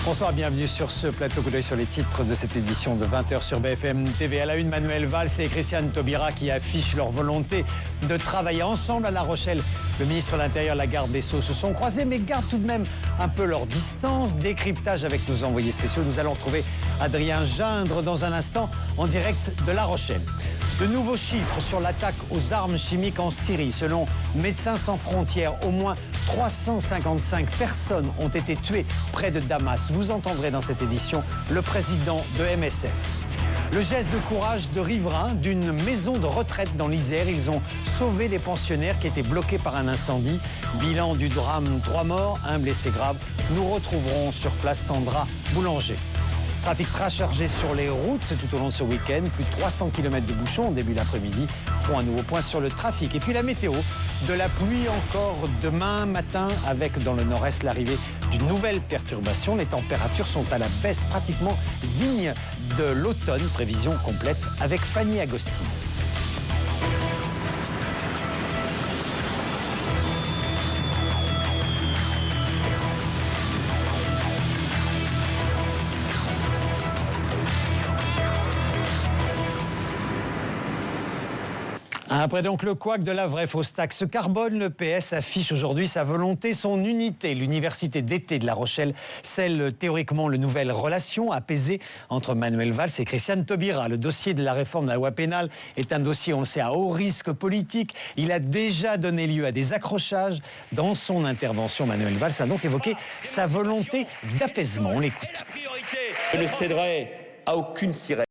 Bonsoir, bienvenue sur ce plateau. Coup d'œil sur les titres de cette édition de 20h sur BFM TV. À la une, Manuel Valls et Christiane Taubira qui affichent leur volonté de travailler ensemble à La Rochelle. Le ministre de l'Intérieur, la garde des Sceaux se sont croisés, mais gardent tout de même un peu leur distance. Décryptage avec nos envoyés spéciaux. Nous allons retrouver Adrien Gindre dans un instant en direct de La Rochelle. De nouveaux chiffres sur l'attaque aux armes chimiques en Syrie. Selon Médecins sans frontières, au moins 355 personnes ont été tuées près de Damas. Vous entendrez dans cette édition le président de MSF. Le geste de courage de riverains d'une maison de retraite dans l'Isère. Ils ont sauvé les pensionnaires qui étaient bloqués par un incendie. Bilan du drame, 3 morts, 1 blessé grave. Nous retrouverons sur place Sandra Boulanger. Trafic très chargé sur les routes tout au long de ce week-end. Plus de 300 km de bouchons au début de l'après-midi. Ferons un nouveau point sur le trafic. Et puis la météo, de la pluie encore demain matin avec dans le nord-est l'arrivée d'une nouvelle perturbation. Les températures sont à la baisse pratiquement digne de l'automne. Prévision complète avec Fanny Agostini. Après donc le couac de la vraie fausse taxe carbone, le PS affiche aujourd'hui sa volonté, son unité. L'université d'été de La Rochelle scelle théoriquement une nouvelle relation apaisée entre Manuel Valls et Christiane Taubira. Le dossier de la réforme de la loi pénale est un dossier, on le sait, à haut risque politique. Il a déjà donné lieu à des accrochages. Dans son intervention, Manuel Valls a donc évoqué sa volonté d'apaisement. On l'écoute. Je ne céderai à aucune sirène.